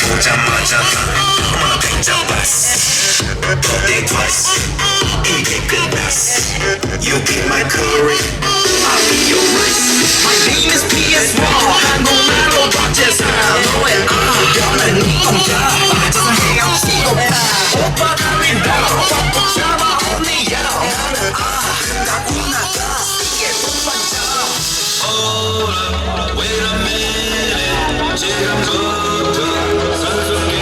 보자마자 어머나 뱅잡았어 Think twice 이게 끝났어 You be my curry I'll be your rice My name is PS1 한국말로 박제사 너의 변한 네 혼자 빠져서 헤엄치고 봐 오빠가 린다 꽉 잡아 only you 나는 나구나다 이게 동반자 Hold up, wait a minute 지금부터 선수게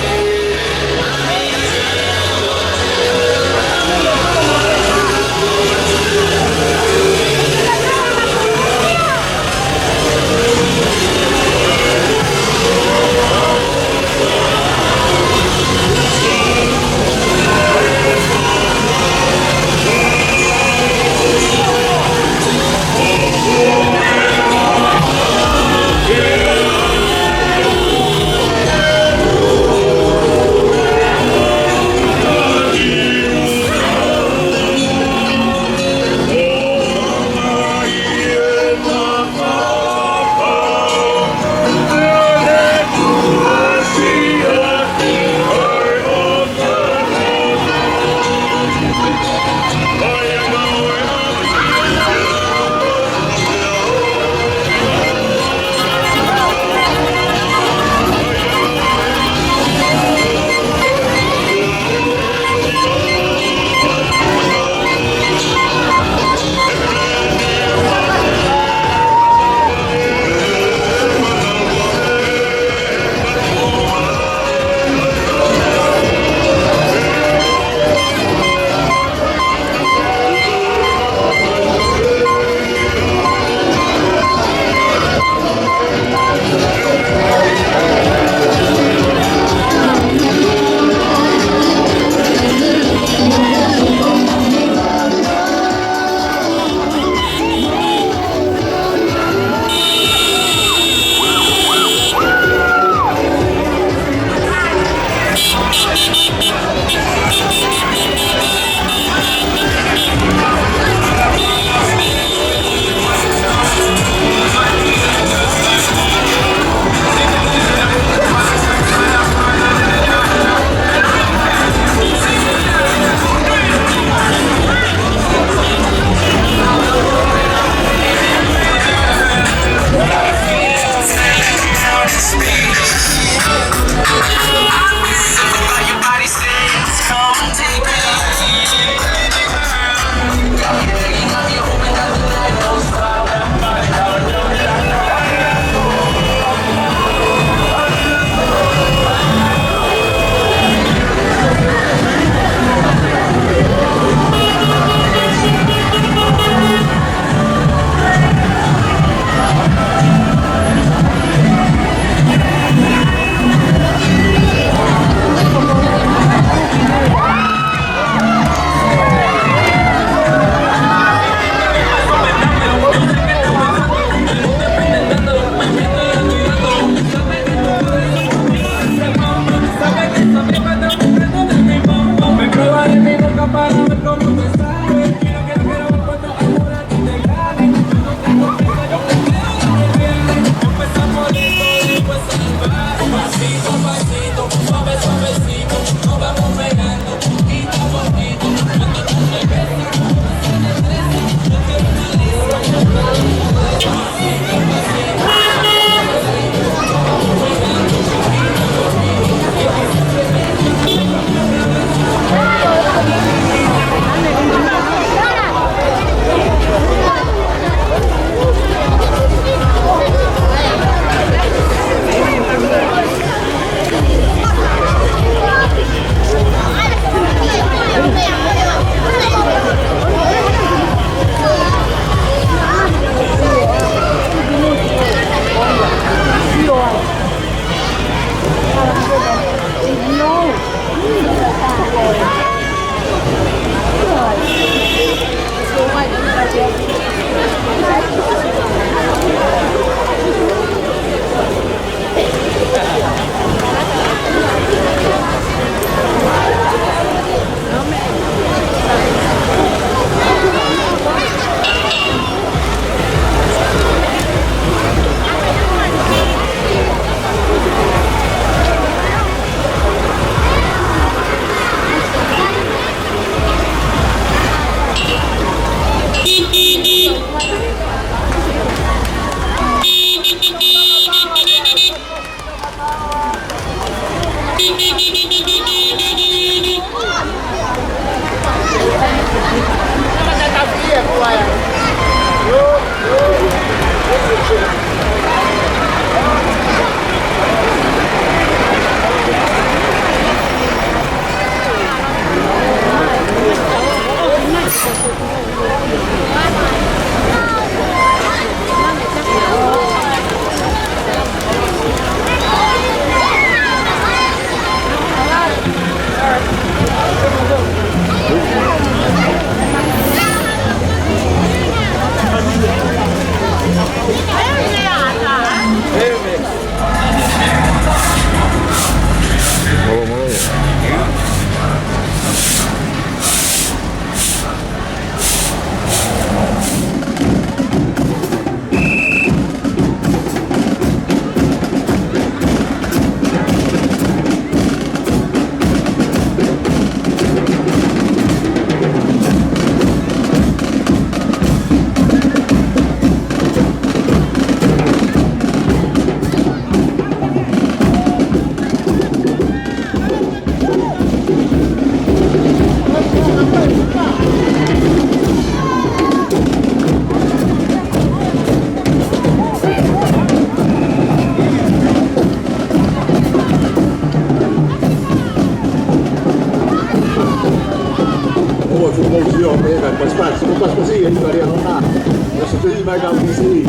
Adesso tu vai a un sì.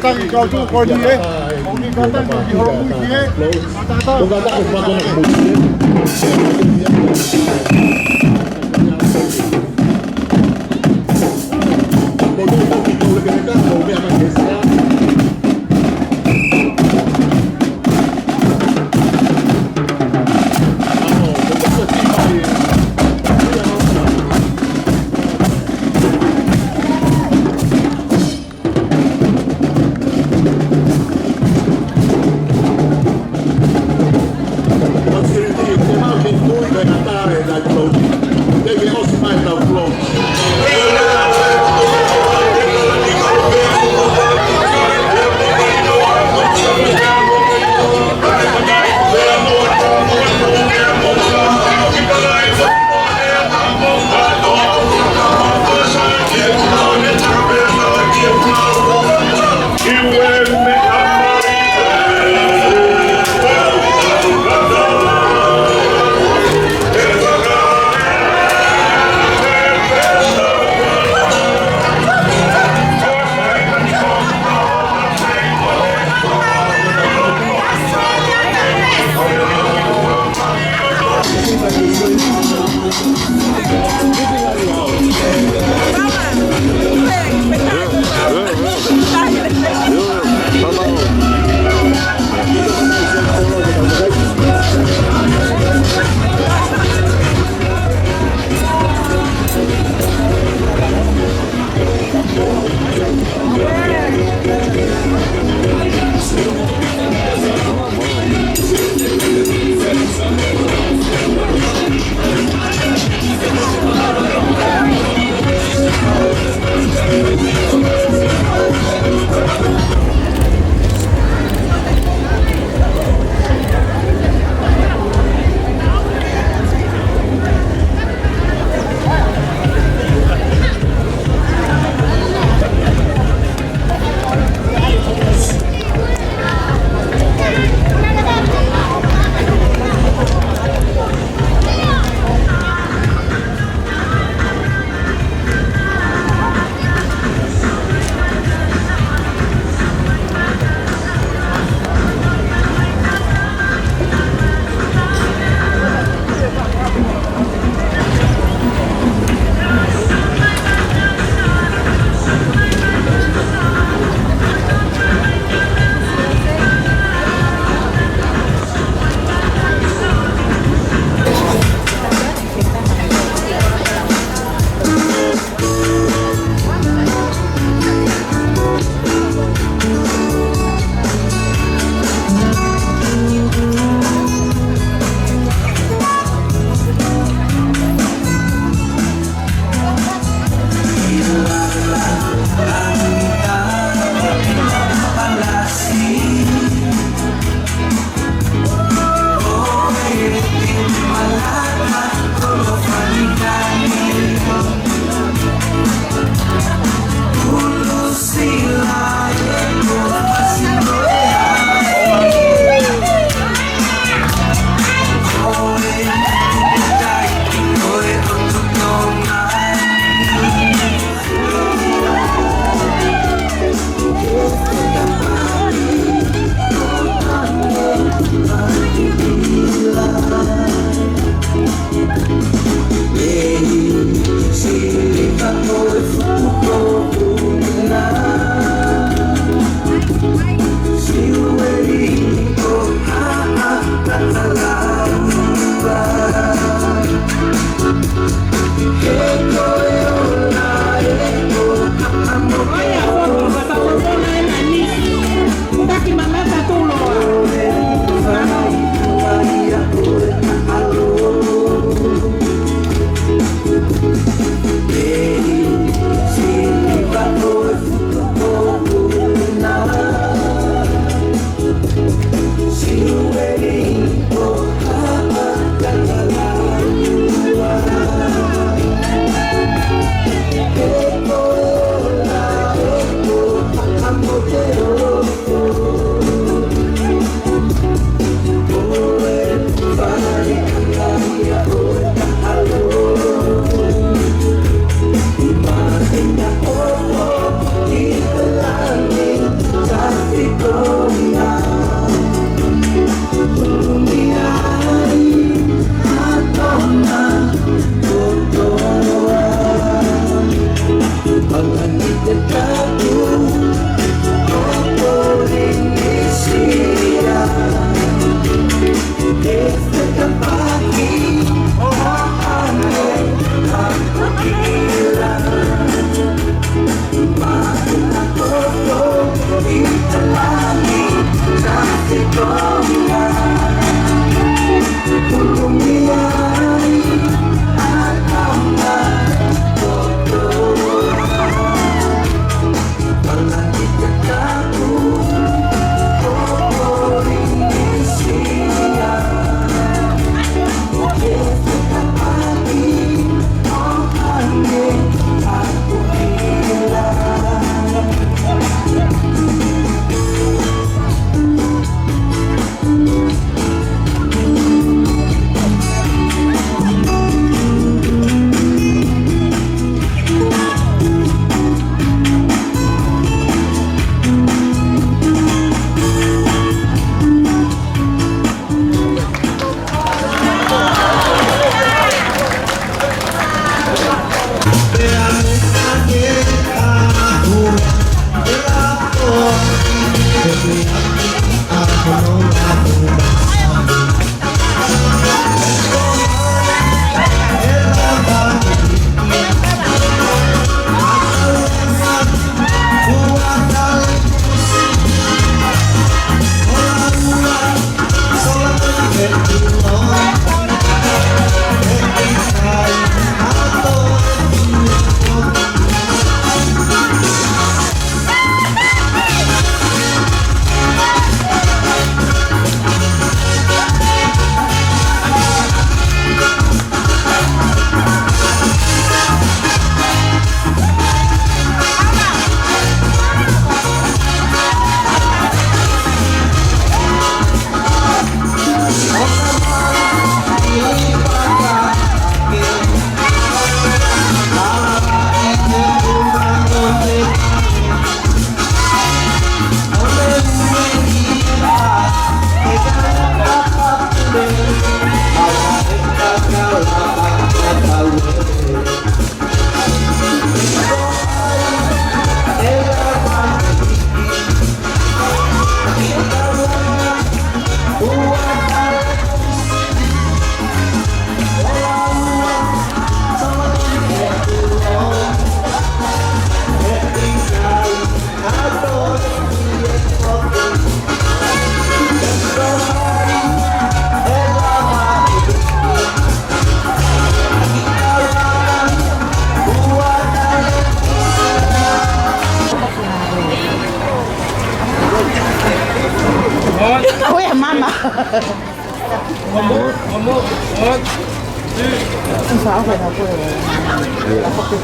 Katang kau tu kau ni Okey katang kau di orang ni Tongatapu patut nak musim.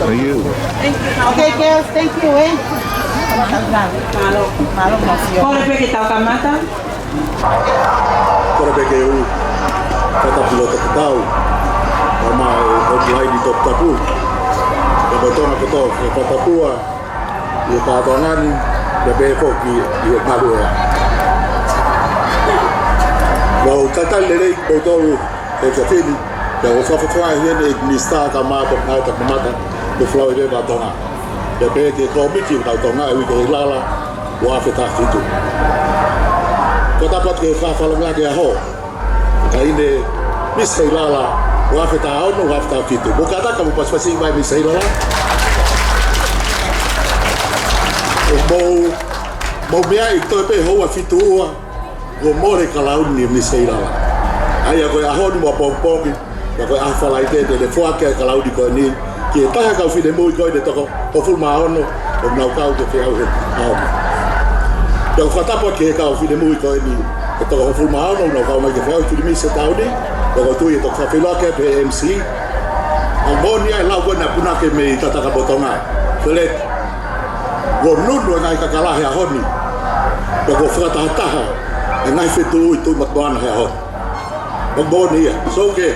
For you. Okay, girls, thank you, eh? Malo, Kore pe ki tau kamata? Kora peke u Tongatapu tau. O mai o lai di Tongatapu. E betonga koto e Tongatapu i kātongani e pe foki i maru ea. Wau tatai lerei koutou e tawhini e o whawhawhai hene e nista ka māta ngai ta kamata e whlau i re kātonga. E pe ke komiki i kātonga e wike Heilala o awheta whitu. Ko tapat ke whawhalangia ke aho. Ka ine Miss Heilala o awheta aono o awheta whitu. Mo kātaka mo pasipasi mai Miss Heilala. Mau mea i toi pe hoa whitu ua o more ka launi Miss Heilala. Ai a koe aho ni mua pongpongi, a koe ahwhalai te le whuake ka launi koe ni. Ki e taha kau whine mui koe ne toko o fulma aono o mnau kau te whiau he aono. Ia ko whatapa ki e kau whine mui koe ni e toko o fulma aono o mnau kau mai te whiau turi misa tauni. Ia ko tui e toko whawhiloake pe MC. A moni ai lau koe na punake me i tataka botonga. Whilet, ko nunu e ngai kakalahe a honi. Ia ko whakatahataha e ngai whetu ui tui matmoana he a honi. Magboni ia, so ke,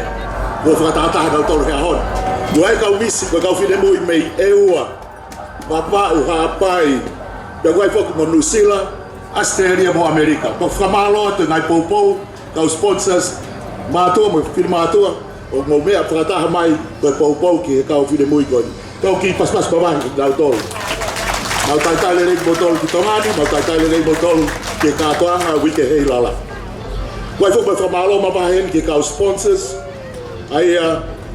ko whakatahataha nau tolu he a honi. Ko ai kau misi, ko kau whine mui mei e ua. Mapau haapai. Ia ko ai whoku mo New Zealand, Australia mo Amerika. Ko whamalo atu ngai poupou, kau sponsors, mātua mo whine mātua. O mo mea whakataha mai, ko poupou ki he kau whine mui koi. Kau ki paspas pawangi nau tolu. Mau taitale rei motolu ki Tongani, mau taitale rei motolu ki kātoanga wike Heilala. Ko ai whoku me whamalo mawahen ki kau sponsors, ai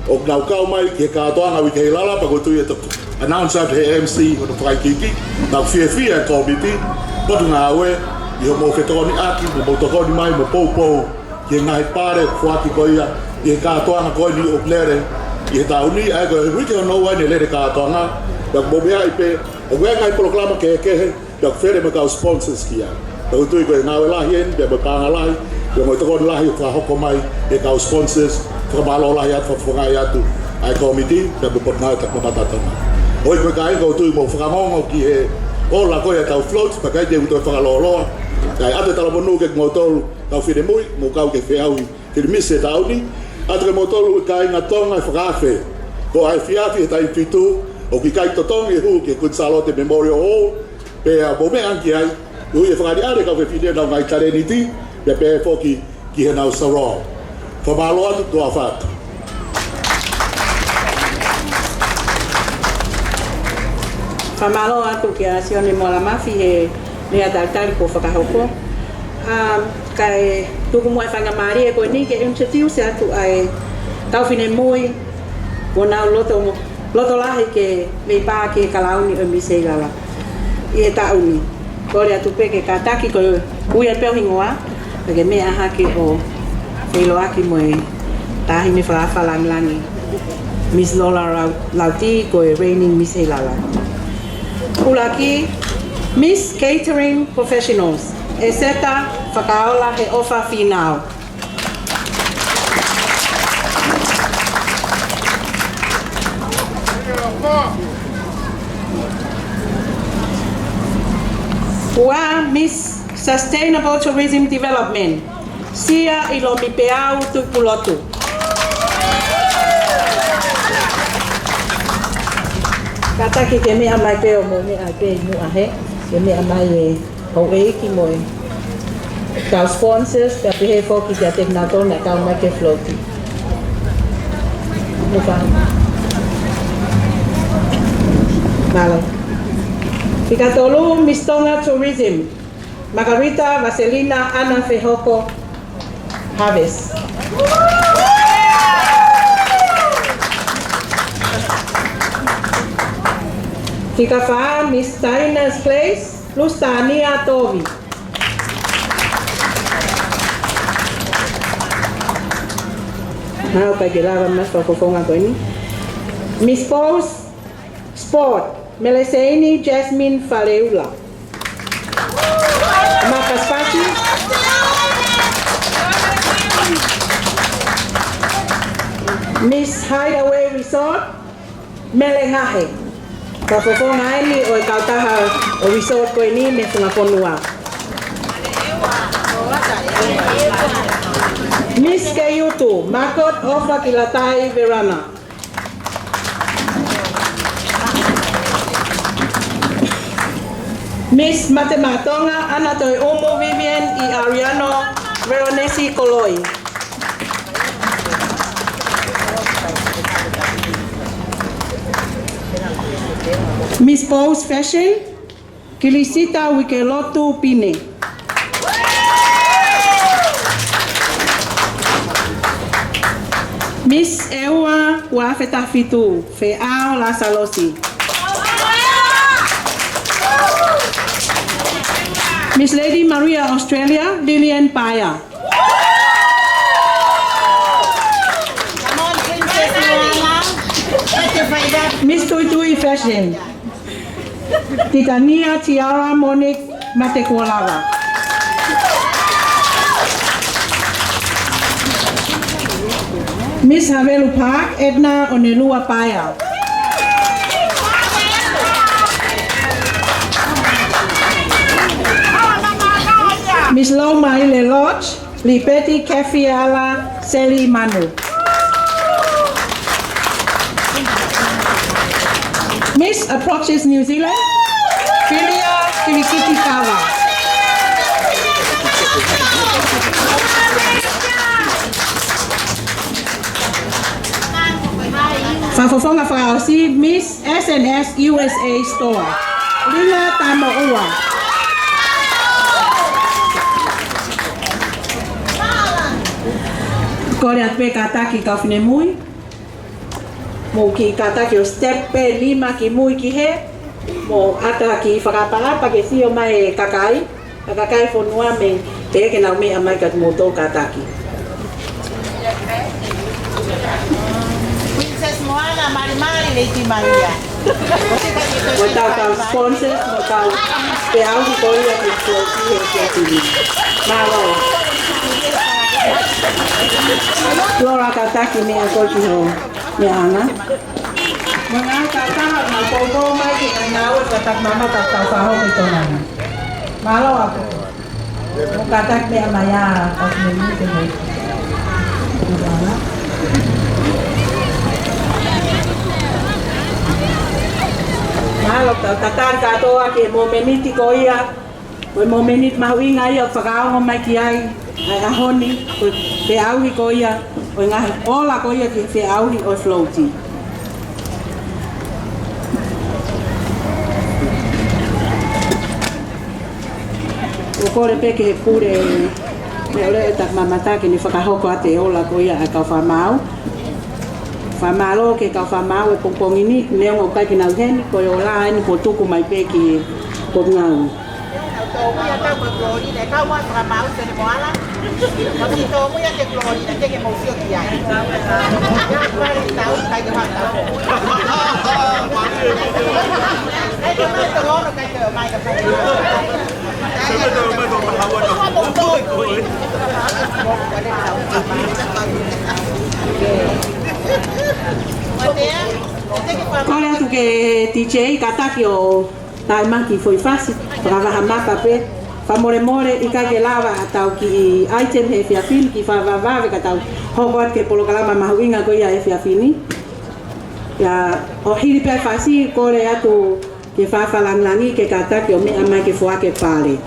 o nau kau mai ki kātoanga wike Heilala, pa ko tui e toku. Announcer he MC o na whakaikiki, nau whiawhia e komiti, potu ngā aue, i ho mo whetoni aki, mo tokoni mai, mo poupou, ki e ngahi pare, whuaki koia, i he kātoanga koi ni o plere, i he tauni, ai ko e wike o nou ai ne lere kātoanga, ia mo mea i pe, o koe ngai proklama ke kehe, ia where me kau sponsors ki ai. Ia ko tui koe ngāwe lahi en, ia mo pānga lahi, ia mo tokoni lahi o whahoko mai, e kau sponsors, whakamalo lahi atu, whawhangai atu, ai komiti, ia mo potnau tak mapatatanga. Oi koe kai ko tui mo whakangongo ki he ola koe tau float, pa kai te uto whakaloloa. Kai ate talaponu ke ngotolu, tau whine mui, mo kau ke whiaui, ki mise tauni. Ate ke ngotolu kai ngā tonga e whakawhe. Ko ai whiawhi e tai whitu, o ki kai totongi hu ki Kunsalote Memorial Hall, pe a bome anki ai, hui e whakari are kau whine nau ngai tareniti, pe pe whoki ki he nau sarong. Whamalo atu toa whatu. Whamalo atu ki a Sione Mola Mafi he mea tautari ko whakahoko. Kai tuku mua whangamari e koe ni ke introduce atu ai tauwhine mui o nau loto lahi ke mei pā ke kalauni o Miss Heilala. I e tauni. Kore atu peke ka taki ko ui e peo hingoa. Peke mea hake o whailoaki moe tahi me whawhalangi. Miss Lola Lauti ko e reigning Miss Heilala. Ulaki, Miss Catering Professionals, e seta whakaola he ofa whinau. Ua Miss Sustainable Tourism Development, Sia Ilomi Peau Tukulotu. Kataki ke mea mai peo mo mea pe mu ahe, ke mea mai e hau eiki mo e kau sponsors, ka pehe foki te atek nā tōna kau mai ke floati. Muka. Malo. Pika tolu Miss Tonga Tourism, Margarita Vaselina Ana Fehoko Harvest. Tika wha Miss Tina's Place, Lustania Tovi. Hau pai ke lawa mas whakokonga koe ni. Miss Paul's Sport, Meleseini Jasmine Faleula. Makaspati. Miss Hideaway Resort, Melengahe. Kafofonga aini o kautaha o resort ko ini me fungaponua. Miss Kayutu, Makot Ofa Kilatai Verana. Miss Matematonga, Anatoy Omo Vivian y Ariano Veronesi Coloi. Miss Pose Fashion, Kilisita Wikelotu Pine. Miss Ewa Wafeta Fitu, Feao La Salosi. Miss Lady Maria Australia, Lillian Paya. Come on, Princess Moana. Certified that. Miss Tui Fashion, Titania Tiara Monique Matekwalaga. Miss Havelu Park, Edna Onelua Paya. Miss Loma Ile Lodge, Lipeti Kefiala Seli Manu. Miss Approaches New Zealand, Philia Kilikiti Kawa. Fafofonga Fausi, Miss SNS USA Store, Lina Tamaua. Korea pe kataki kafne mui. Mo ki kataki o step pe lima ki mui ki he. Mo ata ki whakapara ke si o mai kakai. Kakai fonua me te ke nau me amai kat moto kataki. Princess Moana, Mari Lady Maria. Mo tau tau sponsors, mo tau pe au ki korea ki flosi he ki atili. Malo. Flora kataki me angkol ki ho. Me ana. Mga kataha na pogo mai ki ngau katak mama katak faho ki tonana. Malo ako. Mo katak me amaya pas me ni ke me. Malo katak katoa ke momeniti ko ia. Ko momenit mawinga ia fakao mai ki ai. Ai ahoni ko te auhi ko ia o ngahi ola ko ia ki te auhi o floaty. O kore peke he pure me ole e tak mamata ke ni whakahoko ate ola ko ia a kau whamau. Whamalo ke kau whamau e pongpongi ni leo o kai ki nau heni ko i ola ni po tuku mai peke ko ngau. Tôi tao bực rồi đi để cao quá và máu cho nó quá lắm. Mà thì tôi mới ăn được rồi để cho cái màu xương dài. Tao tay cái hoàng tao. Cái cái mai tôi nó cái chờ mai gặp phải. Cái tôi mới còn mà hao nó một tôi. Một cái đây tao. Kore atu ke DJ kataki o tai maki foi fasi para hamapa pe famore more ikage lava atau ki item he fiafini ki fava ka tau hogot ke polo kalama mahuinga ko ia he fiafini ya o hiri pe fasi kore atu ke fafa langlangi ke kataki o me amai ke foake pale.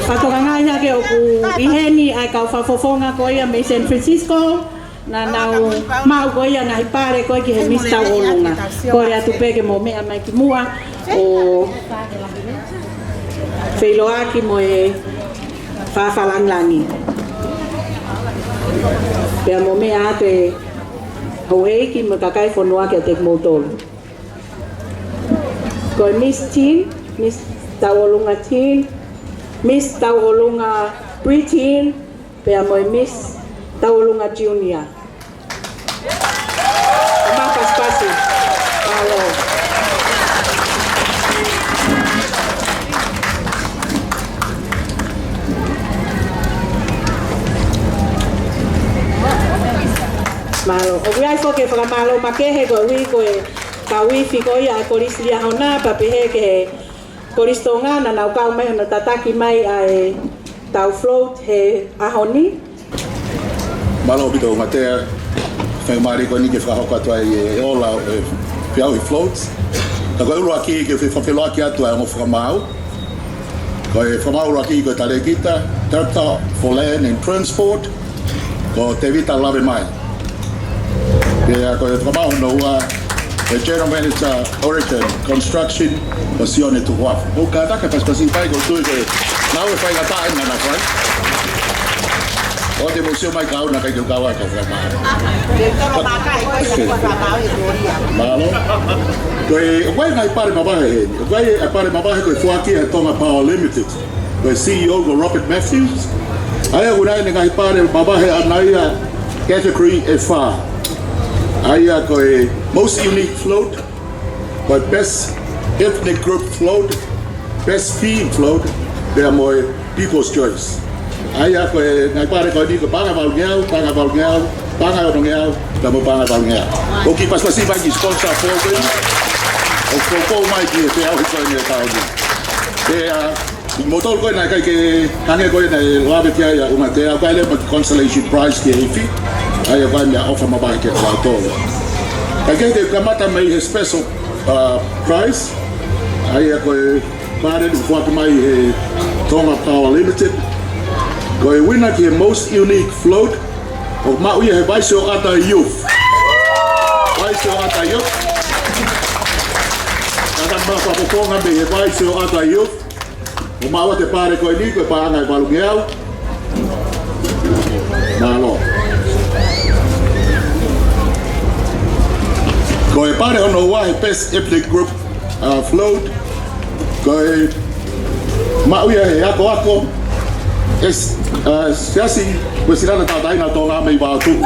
Whatorangaya ke o ku iheni ai kau whafofonga ko ia me San Francisco. Na nau mau ko ia ngai pare ko ki he mista olunga. Ko rea tu peke mo mea mai ki mua o Feiloaki mo e whawhalanglangi. Pea mo mea ate hauei ki mo kakai whanua ki a te motolu. Ko Miss Teen, Miss Tauolunga Teen, Miss Tauolunga Pre-Teen, pea mo Miss Tauolunga Junior. Mapas pasi. Alo. Malo. O wiai fo ke whakamalo makehe ko ui ko e ka wifi ko ia e koris lia hona papehe ke he koris tonga na nau kau mai hona tataki mai a e tau float he ahoni. Malo bito matea whaimari ko ni ke whahoka tua e ola e whiau i floats. Ka koe uru aki ke whawhelo aki atua e mo whakamau. Ko e whamau aki ko tale kita, Director for Land and Transport, ko te vita lawe mai. Pea ko e whamau no ua e General Manager Origin Construction o Sione tu Wharf. O ka taka paspasi pai ko tui ko nau e whai ngata e ngana whai. O te museo mai kau na kai tu kawa ka whamau. Malo. Ko e wai ngai pare mawahe he. Wai e pare mawahe ko e whuaki e Tonga Power Limited. Ko e CEO ko Robert Matthews. Aia unai ni ngai pare mawahe anaia category e wha. Aia ko e most unique float, but best ethnic group float, best theme float, they are more people's choice. Aia ko e ngai pare ko ni ko panga val ngau, panga ngau, da mo panga val ngau. O ki paspasi vai ki sponsor program. O ko mai ki te au ko ni ta ni. Te motor ko na kai ke hange ko na lawe kia ya uma te au kai le consolation prize ki ifi. Aia vai me offer ma bank at Latu. Again, they kamata mai he special prize. Aia ko pare de kwa mai he Tonga Power Limited. Ko e winner ki most unique float of ma uia he vaiso ata youth. Vaiso ata youth. Kada ma pa Tonga be he vaiso ata youth. O ma wa te pare ko ni ko pa ngai balungeau. Malo. Ko e pare ono wa he best ethnic group float. Ko e ma uia he ako es siasi wesirana tata ina tonga mai ba tu.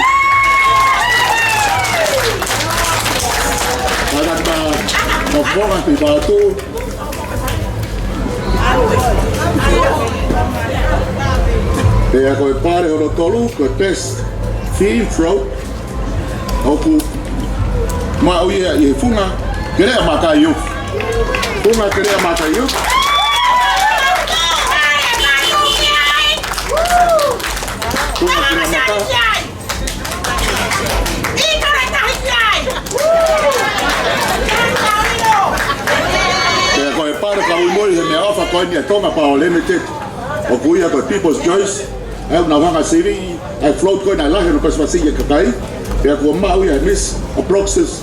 Ada ba fonga pe ba tu. E ko e pare ono tolu ko best theme float. Oku ma uia e funga kerea maka yu. Funga kerea maka yu. Funga kerea maka. Pea ko e pare ka Moimoi he mea ofa koe ni Tonga Power Limited. O kuia ko People's Choice. Au na wanga siri, ai float koe na lahe no paswasi e kakai. Pea ko ma uia Miss Approxis.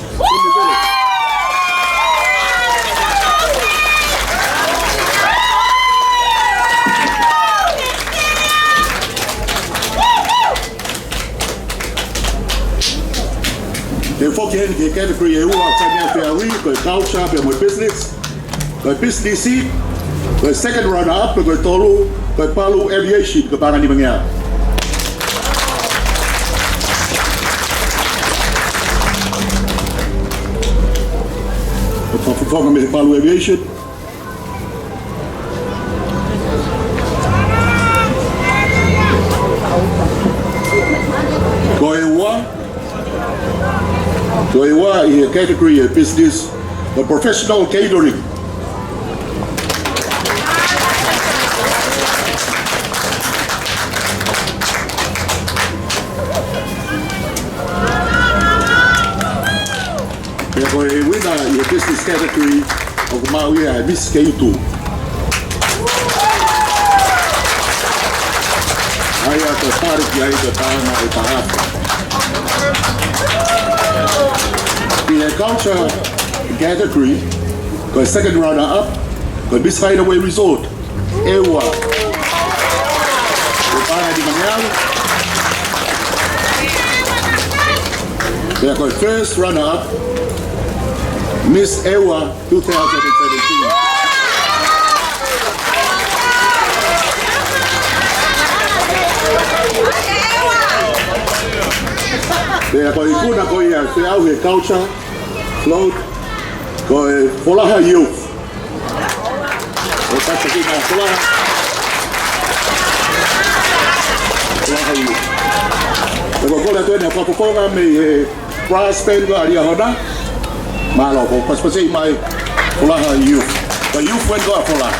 Te foki heni ke category e ua tania pe awi, ko e culture, pe mo business, ko e business seat, ko e second runner up, ko e tolu, ko e palu aviation, ko pangan di mangea. Ko fonga me palu aviation. Ko e ua, so in a category of business, the professional catering. Therefore, a winner in the business category of Maui, Miss K2. ko pare ki ai ko tāna e tāhapa. The culture category, ko second runner-up, ko Miss Hideaway Resort, Ewa. Ko pare di Maniao. They are first runner-up, Miss Ewa 2017. They are going to go to culture, float, go Folaha youth. Folaha youth. They go to the Papukonga, me prize spend go aria hoda. Malo ko pas mai Folaha youth. The youth went go Folaha.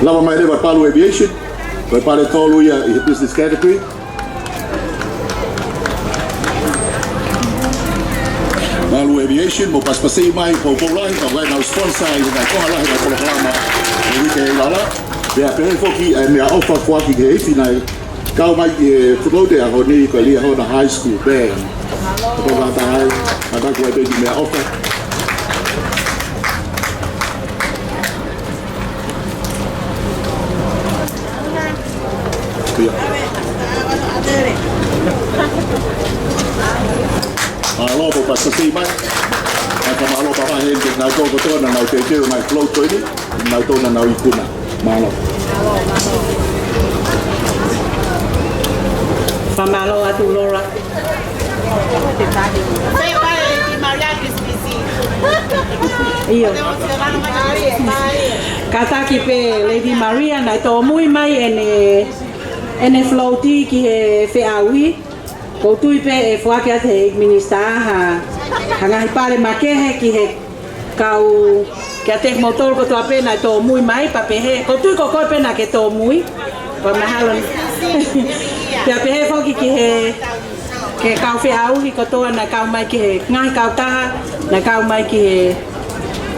Lava mai leva Palu Aviation. Vai para tolu ia i business category. Palu Aviation mo paspasei mai ko Paula ka vai na sponsor i na ko hala na ko hala ni ke Heilala. Ia pe foki e me offer kwa ki ke finai. Ka mai e flote a honi ko li ho na high school band. Ko va ta hai ata ko e me offer. Malo po pa sa simay. At malo pa pa hindi na to ko to na na te na float ko ini. Na to na ikuna. Malo. Pamalo atu Laura. Iyo. Kata ki pe Lady Maria na to muy mai ene floati ki he feawi. Ko tui pe e fuake ate minister ha ngahi pare makehe ki he kau ki ate motor ko to apena to muy mai pa pe he ko tui ko ko pena ke to muy pa mahalon ki pe he foki ki he ke kau fe au ki ko to na kau mai ki he ngai kau ta na kau mai ki he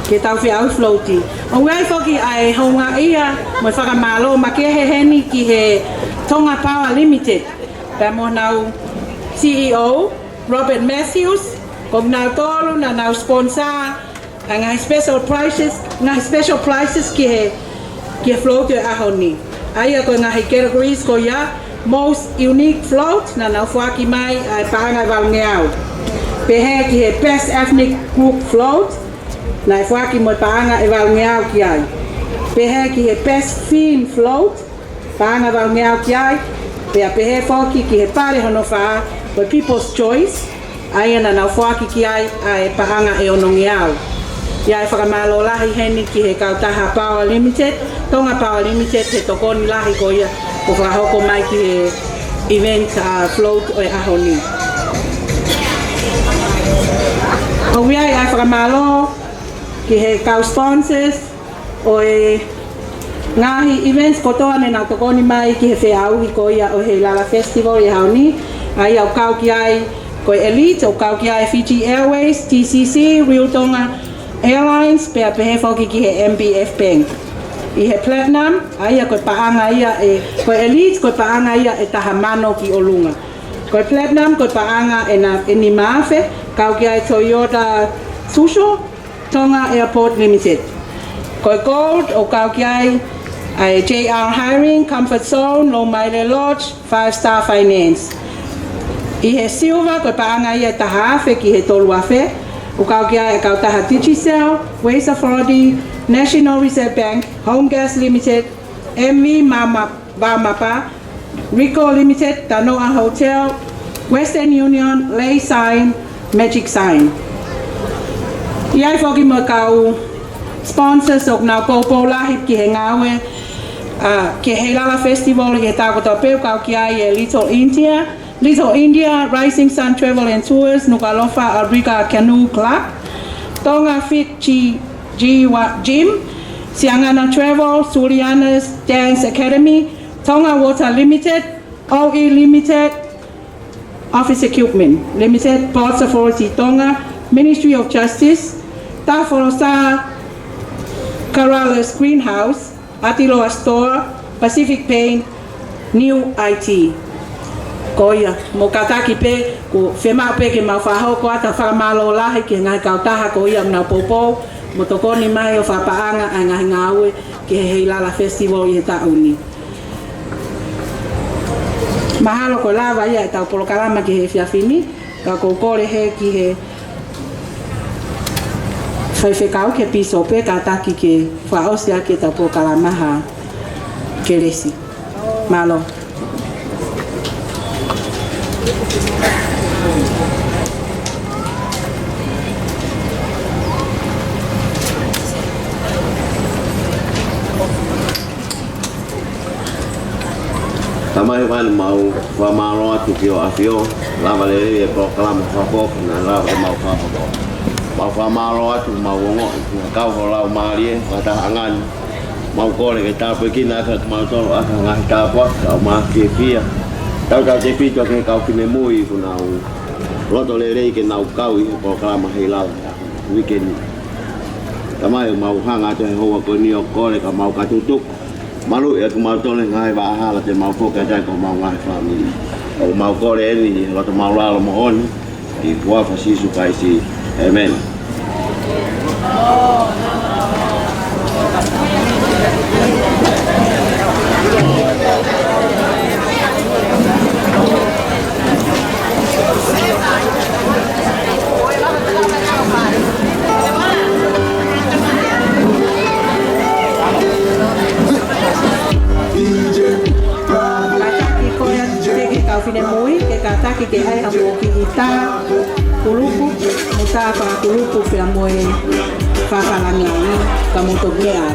ke tau fe au floati o wai foki ai honga ia mo fa malo makehe heni ki he Tonga Power Limited pa mo nau CEO Robert Matthews kung na tolo na na sponsor ang special prices ki float ahoni ay ko nga categories ko ya most unique float na na fuaki mai ay parang valngeao pehe ki best ethnic group float na fuaki mo parang valngeao ki ay pehe ki best theme float parang valngeao ki ay pehe foki ki pare hono fa for people's choice ai na na fuaki ki ai pahanga e onongiao ia e whakamalo lahi heni ki he kautaha Power Limited Tonga Power Limited he tokoni lahi ko ia ko whakahoko mai ki he event float o e ahoni o ia e whakamalo ki he kau sponsors o e ngahi events kotoa ne na tokoni mai ki he whiauhi ko ia o Heilala Festival e ahoni ai au kau ki ai ko Elite au kau ki ai Fiji Airways, TCC, Real Tonga Airlines, pe he foki ki he MBF Bank. I he Platinum, ai ko paanga ia ko Elite ko paanga ia e tahamano ki olunga. Ko Platinum ko paanga e ni mafe, kau ki ai Toyota Susho, Tonga Airport Limited. Ko Gold au kau ki ai JR Hiring, Comfort Zone, Low Mileage Lodge, 5-star Finance. I he silver ko paanga ia tahafe ki he tolu afe o kau kia e kau taha Digicel, Waste Authority, National Reserve Bank, Home Gas Limited, MV Mapa, Rico Limited, Tanoa Hotel, Western Union, Lay Sign, Magic Sign. Iai foki mo kau sponsors o nau popo lahip ki he ngawe ki Heilala Festival ki he tau koto peu kau kia e Little India, Rising Sun Travel and Tours, Nuku'alofa Abriga Canoe Club, Tonga Fit Gym, Siangana Travel, Suriana's Dance Academy, Tonga Water Limited, OE Limited, Office Equipment Limited, Ports Authority Tonga, Ministry of Justice, Tafolosa Carola's Greenhouse, Atiloa Store, Pacific Paint, New IT. Koia, mo kataki pe, ko whema pe ke mau whahau ko ata whakamalo lahi ke ngai kautaha ko ia mna popo, mo tokoni mai o whapaanga a ngahi ngāue ke he Heilala Festival i he tauni. Mahalo ko lava ia e tau polokalama ki he whiawhini, ka kore he ki he whaiwhekau ke piso pe ka taki ke whaosia ki tau polokalama ha ke resi. Malo. Tamai vai mau wa maro atu ki o afio lava le e proklama fa na lava mau fa mau fa maro atu mau ngo ka ho la marie wa ta angan mau ko le ta pe ki na ka mau to a nga ta po ka ma ki fia tau ka te pito ke ka ki ne mui ku na u roto le re ke na u ka u proklama Heilala weekend tamai mau hanga te ho ko ni o ko le ka mau ka tutuk malu ya mau tole ngai ba hala te mau ko ka ja ko mau ngai family o mau ko le ni lo to mau la mo on i Wharf si su kai si amen Moimoi ke kataki ke hai ha mo ki ita kulupu muta pa kulupu pe moe fa la ngai ka mo to gea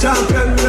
Champion,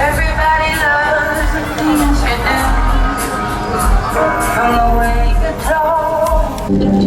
Everybody loves the things you do. From the way you talk.